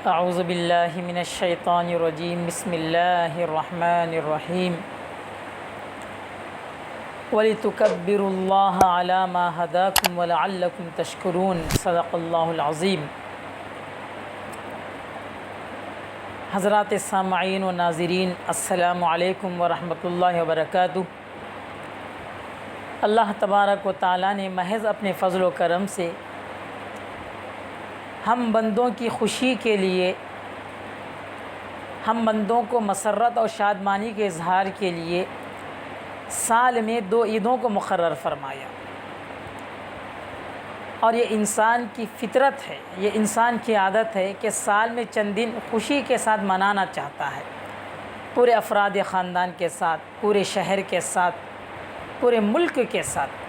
اعوذ باللہ من الشیطان الرجیم بسم اللہ الرحمن الرحیم وَلِتُكَبِّرُوا اللَّهَ عَلَى مَا هَدَاكُمْ وَلَعَلَّكُمْ تَشْكُرُونَ صدق اللہ العظیم۔ حضرات سامعین و ناظرین، السلام علیکم ورحمۃ اللہ وبرکاتہ۔ اللہ تبارک و تعالیٰ نے محض اپنے فضل و کرم سے ہم بندوں کی خوشی کے لیے، ہم بندوں کو مسرت اور شادمانی کے اظہار کے لیے سال میں 2 عیدوں کو مقرر فرمایا، اور یہ انسان کی فطرت ہے، یہ انسان کی عادت ہے کہ سال میں چند دن خوشی کے ساتھ منانا چاہتا ہے، پورے افراد خاندان کے ساتھ، پورے شہر کے ساتھ، پورے ملک کے ساتھ۔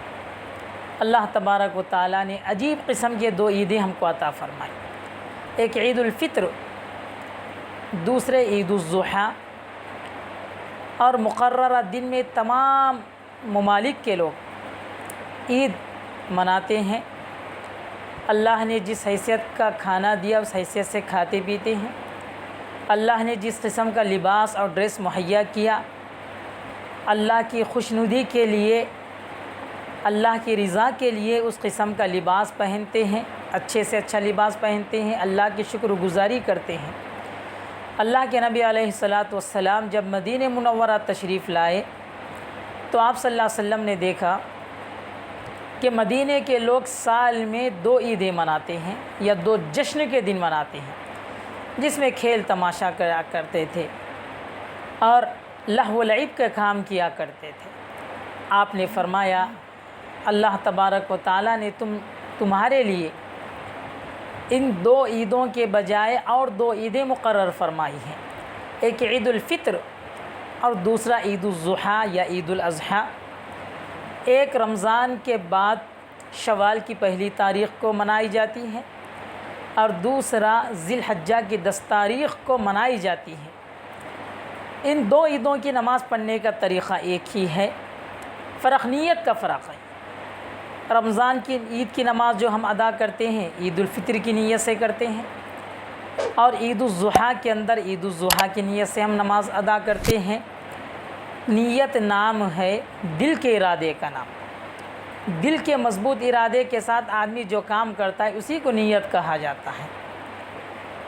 اللہ تبارک و تعالیٰ نے عجیب قسم کے 2 عیدیں ہم کو عطا فرمائی، ایک عید الفطر، دوسرے عید الاضحیٰ۔ اور مقررہ دن میں تمام ممالک کے لوگ عید مناتے ہیں۔ اللہ نے جس حیثیت کا کھانا دیا اس حیثیت سے کھاتے پیتے ہیں۔ اللہ نے جس قسم کا لباس اور ڈریس مہیا کیا، اللہ کی خوشنودی کے لیے، اللہ کی رضا کے لیے اس قسم کا لباس پہنتے ہیں، اچھے سے اچھا لباس پہنتے ہیں، اللہ کی شکر گزاری کرتے ہیں۔ اللہ کے نبی علیہ الصلاۃ والسلام جب مدینہ منورہ تشریف لائے تو آپ صلی اللہ علیہ وسلم نے دیکھا کہ مدینہ کے لوگ سال میں 2 عیدیں مناتے ہیں یا 2 جشن کے دن مناتے ہیں، جس میں کھیل تماشا کرا کرتے تھے اور لہو و لعب کا کام کیا کرتے تھے۔ آپ نے فرمایا اللہ تبارک و تعالیٰ نے تمہارے لیے ان 2 عیدوں کے بجائے اور 2 عیدیں مقرر فرمائی ہیں، ایک عید الفطر اور دوسرا عید الاضحیٰ یا عید الاضحیٰ۔ ایک رمضان کے بعد شوال کی 1 تاریخ کو منائی جاتی ہے اور دوسرا ذی الحجہ کی 10 تاریخ کو منائی جاتی ہے۔ ان 2 عیدوں کی نماز پڑھنے کا طریقہ ایک ہی ہے، فرق نیت کا فرق ہے۔ رمضان کی عید کی نماز جو ہم ادا کرتے ہیں عید الفطر کی نیت سے کرتے ہیں، اور عید الاضحیٰ کے اندر عید الاضحیٰ کی نیت سے ہم نماز ادا کرتے ہیں۔ نیت نام ہے دل کے ارادے کا نام، دل کے مضبوط ارادے کے ساتھ آدمی جو کام کرتا ہے اسی کو نیت کہا جاتا ہے۔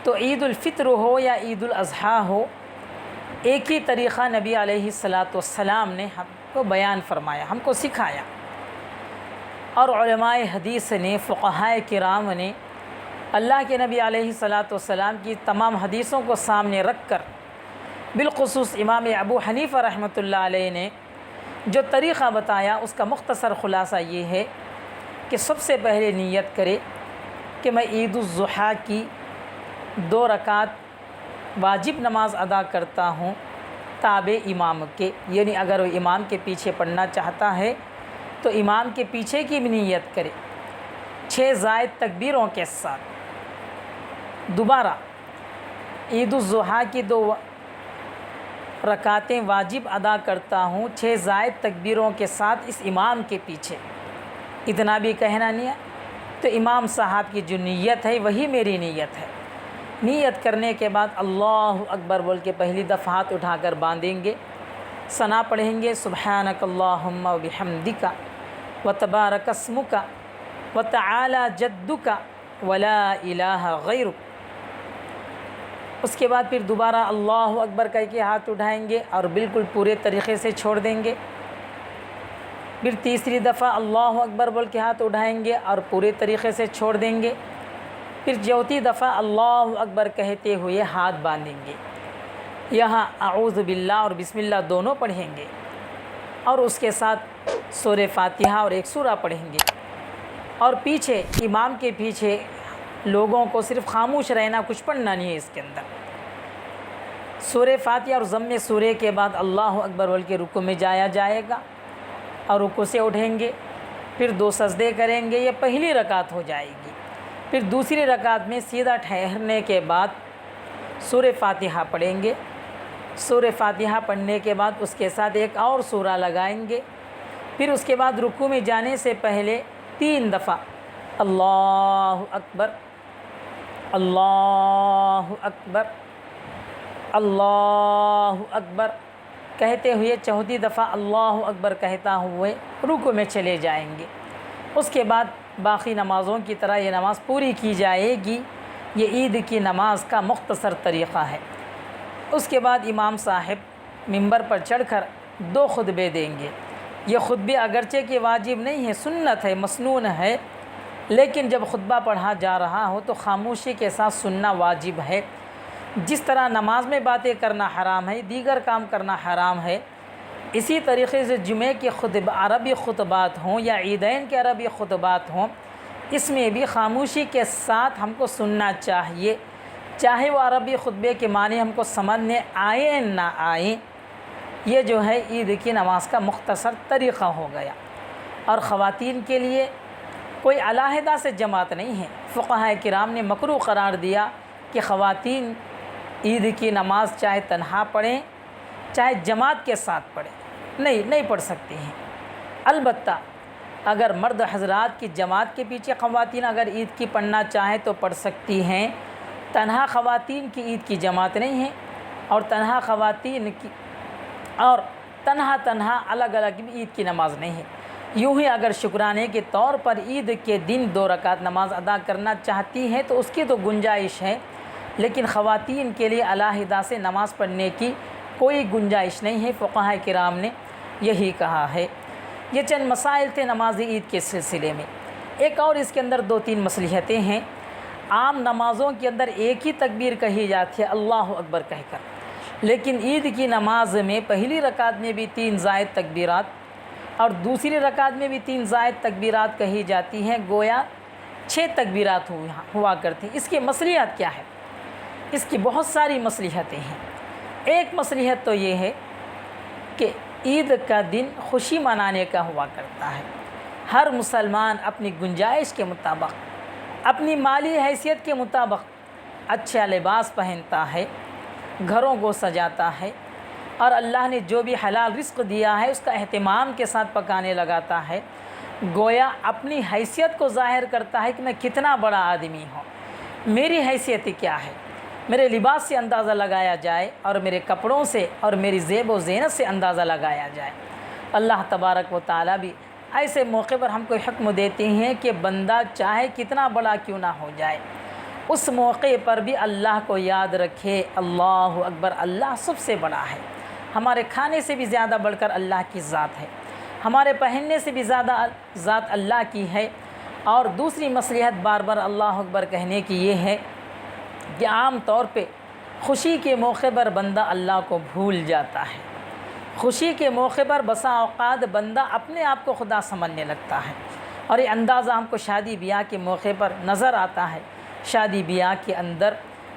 تو عید الفطر ہو یا عید الاضحیٰ ہو، ایک ہی طریقہ نبی علیہ الصلاۃ والسلام نے ہم کو بیان فرمایا، ہم کو سکھایا، اور علماء حدیث نے، فقہاء کرام نے اللہ کے نبی علیہ الصلاۃ والسلام کی تمام حدیثوں کو سامنے رکھ کر، بالخصوص امام ابو حنیفہ رحمۃ اللہ علیہ نے جو طریقہ بتایا اس کا مختصر خلاصہ یہ ہے کہ سب سے پہلے نیت کرے کہ میں عید الاضحیٰ کی 2 رکعت واجب نماز ادا کرتا ہوں تابع امام کے، یعنی اگر وہ امام کے پیچھے پڑھنا چاہتا ہے تو امام کے پیچھے کی بھی نیت کرے، 6 زائد تکبیروں کے ساتھ۔ دوبارہ عید الاضحیٰ کی 2 رکعتیں واجب ادا کرتا ہوں 6 زائد تکبیروں کے ساتھ اس امام کے پیچھے، اتنا بھی کہنا نہیں ہے تو امام صاحب کی جو نیت ہے وہی میری نیت ہے۔ نیت کرنے کے بعد اللہ اکبر بول کے پہلی دفعہ ہاتھ اٹھا کر باندھیں گے، ثنا پڑھیں گے، سبحانک اللہم و بحمدک وتبارک اسمک وتعالی جدک ولا الہ غیرک۔ اس کے بعد پھر دوبارہ اللہ اکبر کہہ کے ہاتھ اٹھائیں گے اور بالکل پورے طریقے سے چھوڑ دیں گے۔ پھر تیسری دفعہ اللہ اکبر بول کے ہاتھ اٹھائیں گے اور پورے طریقے سے چھوڑ دیں گے۔ پھر چوتھی دفعہ اللہ اکبر کہتے ہوئے ہاتھ باندھیں گے، یہاں اعوذ باللہ اور بسم اللہ دونوں پڑھیں گے، اور اس کے ساتھ سورہ فاتحہ اور ایک سورہ پڑھیں گے، اور پیچھے امام کے پیچھے لوگوں کو صرف خاموش رہنا، کچھ پڑھنا نہیں ہے اس کے اندر۔ سورہ فاتحہ اور ضم سورہ کے بعد اللہ اکبر بول کے رکوع میں جایا جائے گا اور رکوع سے اٹھیں گے، پھر 2 سجدے کریں گے، یہ پہلی رکعت ہو جائے گی۔ پھر دوسری رکعت میں سیدھا ٹھہرنے کے بعد سورہ فاتحہ پڑھیں گے، سورہ فاتحہ پڑھنے کے بعد اس کے ساتھ ایک اور سورہ لگائیں گے، پھر اس کے بعد رکوع میں جانے سے پہلے 3 دفعہ اللہ اکبر اللہ اکبر اللہ اکبر کہتے ہوئے 14 دفعہ اللہ اکبر کہتا ہوئے رکوع میں چلے جائیں گے۔ اس کے بعد باقی نمازوں کی طرح یہ نماز پوری کی جائے گی۔ یہ عید کی نماز کا مختصر طریقہ ہے۔ اس کے بعد امام صاحب منبر پر چڑھ کر 2 خطبے دیں گے۔ یہ خطبے اگرچہ کہ واجب نہیں ہے، سنت ہے، مسنون ہے، لیکن جب خطبہ پڑھا جا رہا ہو تو خاموشی کے ساتھ سننا واجب ہے۔ جس طرح نماز میں باتیں کرنا حرام ہے، دیگر کام کرنا حرام ہے، اسی طریقے سے جمعے کے عربی خطبات ہوں یا عیدین کے عربی خطبات ہوں، اس میں بھی خاموشی کے ساتھ ہم کو سننا چاہیے، چاہے وہ عربی خطبے کے معنی ہم کو سمجھنے آئیں نہ آئیں۔ یہ جو ہے عید کی نماز کا مختصر طریقہ ہو گیا۔ اور خواتین کے لیے کوئی علیحدہ سے جماعت نہیں ہے۔ فقہاء کرام نے مکروہ قرار دیا کہ خواتین عید کی نماز چاہے تنہا پڑھیں چاہے جماعت کے ساتھ پڑھیں، نہیں پڑھ سکتی ہیں۔ البتہ اگر مرد حضرات کی جماعت کے پیچھے خواتین اگر عید کی پڑھنا چاہیں تو پڑھ سکتی ہیں۔ تنہا خواتین کی عید کی جماعت نہیں ہے، اور تنہا خواتین کی اور تنہا الگ الگ بھی عید کی نماز نہیں ہے۔ یوں ہی اگر شکرانے کے طور پر عید کے دن 2 رکعت نماز ادا کرنا چاہتی ہیں تو اس کی تو گنجائش ہے، لیکن خواتین کے لیے علیحدہ سے نماز پڑھنے کی کوئی گنجائش نہیں ہے۔ فقہاء کرام نے یہی کہا ہے۔ یہ چند مسائل تھے نماز عید کے سلسلے میں۔ ایک اور اس کے اندر 2-3 مصلحتیں ہیں۔ عام نمازوں کے اندر ایک ہی تکبیر کہی جاتی ہے اللہ اکبر کہہ کر، لیکن عید کی نماز میں پہلی رکعت میں بھی 3 زائد تکبیرات اور دوسری رکعت میں بھی 3 زائد تکبیرات کہی جاتی ہیں، گویا 6 تکبیرات ہوا کرتی ہیں۔ اس کی مصلحت کیا ہے؟ اس کی بہت ساری مصلحتیں ہیں۔ ایک مصلحت تو یہ ہے کہ عید کا دن خوشی منانے کا ہوا کرتا ہے۔ ہر مسلمان اپنی گنجائش کے مطابق، اپنی مالی حیثیت کے مطابق اچھا لباس پہنتا ہے، گھروں کو سجاتا ہے، اور اللہ نے جو بھی حلال رزق دیا ہے اس کا اہتمام کے ساتھ پکانے لگاتا ہے۔ گویا اپنی حیثیت کو ظاہر کرتا ہے کہ میں کتنا بڑا آدمی ہوں، میری حیثیت کیا ہے۔ میرے لباس سے اندازہ لگایا جائے اور میرے کپڑوں سے اور میری زیب و زینت سے اندازہ لگایا جائے۔ اللہ تبارک و تعالیٰ بھی ایسے موقع پر ہم کو حکم دیتے ہیں کہ بندہ چاہے کتنا بڑا کیوں نہ ہو جائے، اس موقع پر بھی اللہ کو یاد رکھے۔ اللہ اکبر، اللہ سب سے بڑا ہے۔ ہمارے کھانے سے بھی زیادہ بڑھ کر اللہ کی ذات ہے، ہمارے پہننے سے بھی زیادہ ذات اللہ کی ہے۔ اور دوسری مصلحت بار بار اللہ اکبر کہنے کی یہ ہے کہ عام طور پہ خوشی کے موقع پر بندہ اللہ کو بھول جاتا ہے۔ خوشی کے موقع پر بسا اوقات بندہ اپنے آپ کو خدا سمجھنے لگتا ہے، اور یہ اندازہ ہم کو شادی بیاہ کے موقع پر نظر آتا ہے۔ شادی بیاہ کے اندر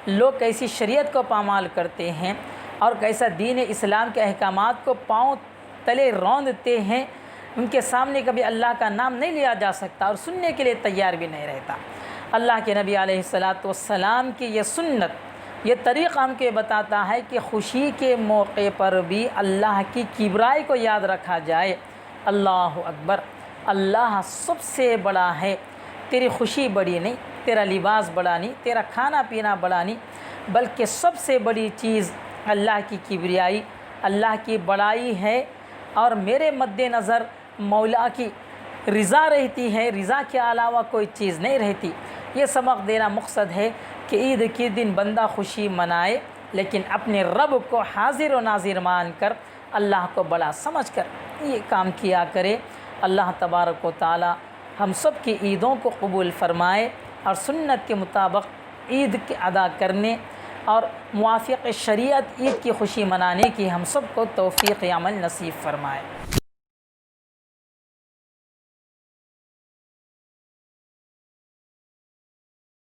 لوگ کیسی شریعت کو پامال کرتے ہیں اور کیسا دین اسلام کے احکامات کو پاؤں تلے روندتے ہیں۔ ان کے سامنے کبھی اللہ کا نام نہیں لیا جا سکتا اور سننے کے لیے تیار بھی نہیں رہتا۔ اللہ کے نبی علیہ السلام کی یہ سنت، یہ طریقہ ہم کو بتاتا ہے کہ خوشی کے موقع پر بھی اللہ کی کبرائی کو یاد رکھا جائے۔ اللہ اکبر، اللہ سب سے بڑا ہے۔ تیری خوشی بڑی نہیں، تیرا لباس بڑا نہیں، تیرا کھانا پینا بڑا نہیں، بلکہ سب سے بڑی چیز اللہ کی کبریائی، اللہ کی بڑائی ہے۔ اور میرے مد نظر مولا کی رضا رہتی ہے، رضا کے علاوہ کوئی چیز نہیں رہتی۔ یہ سبق دینا مقصد ہے کہ عید کے دن بندہ خوشی منائے، لیکن اپنے رب کو حاضر و ناظر مان کر، اللہ کو بڑا سمجھ کر یہ کام کیا کرے۔ اللہ تبارک و تعالی ہم سب کی عیدوں کو قبول فرمائے اور سنت کے مطابق عید کے ادا کرنے اور موافق شریعت عید کی خوشی منانے کی ہم سب کو توفیق عمل نصیب فرمائے۔